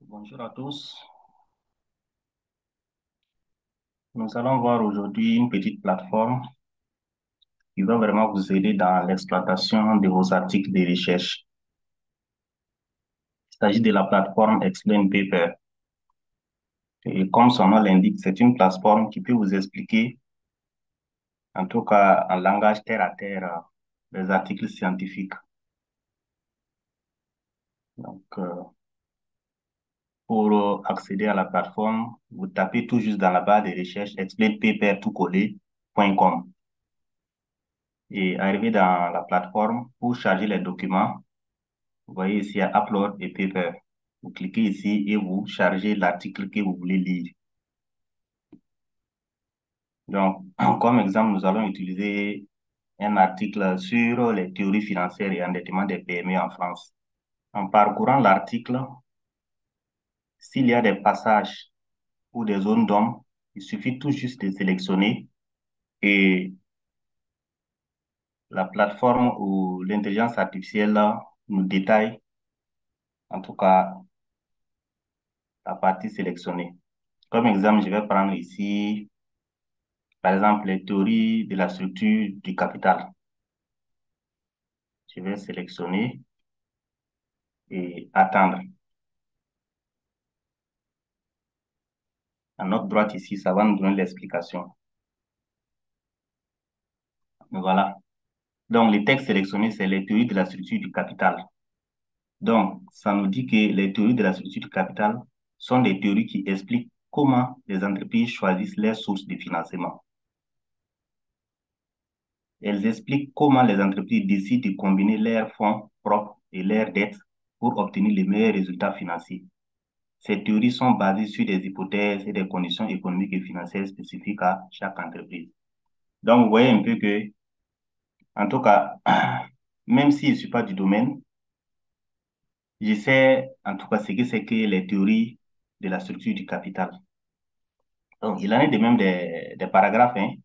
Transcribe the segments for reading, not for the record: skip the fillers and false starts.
Bonjour à tous. Nous allons voir aujourd'hui une petite plateforme qui va vraiment vous aider dans l'exploitation de vos articles de recherche. Il s'agit de la plateforme Explain Paper. Et comme son nom l'indique, c'est une plateforme qui peut vous expliquer, en tout cas en langage terre à terre, les articles scientifiques. Donc, pour accéder à la plateforme, vous tapez tout juste dans la barre de recherche explainpaper.com. Et arrivé dans la plateforme, pour charger les documents, vous voyez ici, il y a Upload et Paper. Vous cliquez ici et vous chargez l'article que vous voulez lire. Donc, comme exemple, nous allons utiliser un article sur les théories financières et endettement des PME en France. En parcourant l'article, s'il y a des passages ou des zones d'ombre, il suffit tout juste de sélectionner et la plateforme ou l'intelligence artificielle nous détaille, en tout cas, la partie sélectionnée. Comme exemple, je vais prendre ici par exemple, les théories de la structure du capital. Je vais sélectionner et attendre. À notre droite ici, ça va nous donner l'explication. Voilà. Donc, le texte sélectionné, c'est les théories de la structure du capital. Donc, ça nous dit que les théories de la structure du capital sont des théories qui expliquent comment les entreprises choisissent leurs sources de financement. Elles expliquent comment les entreprises décident de combiner leurs fonds propres et leurs dettes pour obtenir les meilleurs résultats financiers. Ces théories sont basées sur des hypothèses et des conditions économiques et financières spécifiques à chaque entreprise. Donc, vous voyez un peu que, en tout cas, même si je ne suis pas du domaine, je sais en tout cas ce que c'est que les théories de la structure du capital. Donc, il en est de même des paragraphes, hein.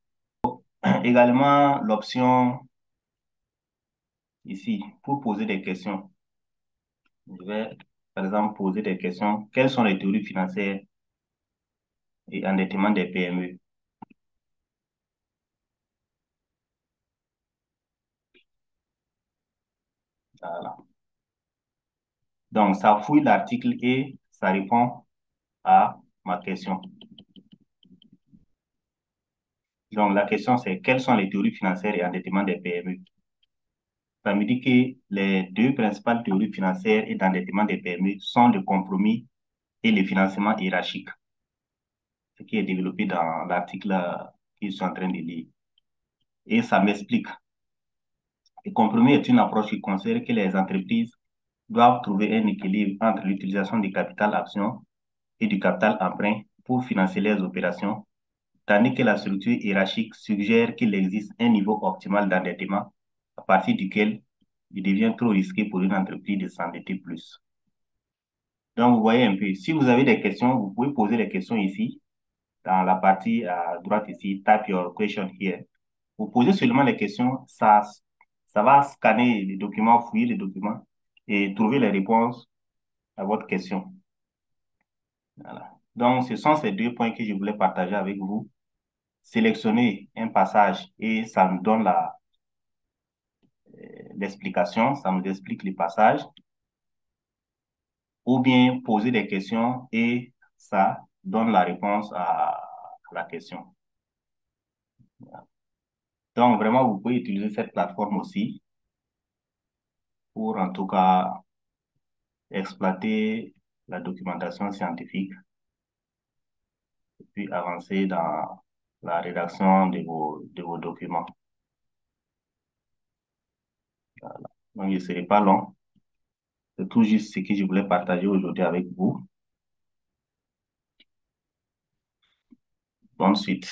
Également, l'option ici, pour poser des questions. Je vais, par exemple, poser des questions. Quelles sont les théories financières et endettement des PME? Voilà. Donc, ça fouille l'article et ça répond à ma question. Donc, la question, c'est quelles sont les théories financières et endettement des PME? Ça me dit que les deux principales théories financières et d'endettement des PME sont le compromis et le financement hiérarchique, ce qui est développé dans l'article que je suis en train de lire. Et ça m'explique. Le compromis est une approche qui considère que les entreprises doivent trouver un équilibre entre l'utilisation du capital action et du capital emprunt pour financer leurs opérations, tandis que la structure hiérarchique suggère qu'il existe un niveau optimal d'endettement à partir duquel il devient trop risqué pour une entreprise de s'endetter plus. Donc, vous voyez un peu, si vous avez des questions, vous pouvez poser les questions ici, dans la partie à droite ici, type your question here. Vous posez seulement les questions, ça va scanner les documents, fouiller les documents et trouver les réponses à votre question. Voilà. Donc, ce sont ces deux points que je voulais partager avec vous. Sélectionner un passage et ça nous donne l'explication, ça nous explique le passage, ou bien poser des questions et ça donne la réponse à la question. Donc, vraiment, vous pouvez utiliser cette plateforme aussi pour, en tout cas, exploiter la documentation scientifique et puis avancer dans la rédaction de vos documents. Voilà. Donc, il ne serait pas long. C'est tout juste ce que je voulais partager aujourd'hui avec vous. Bonne suite.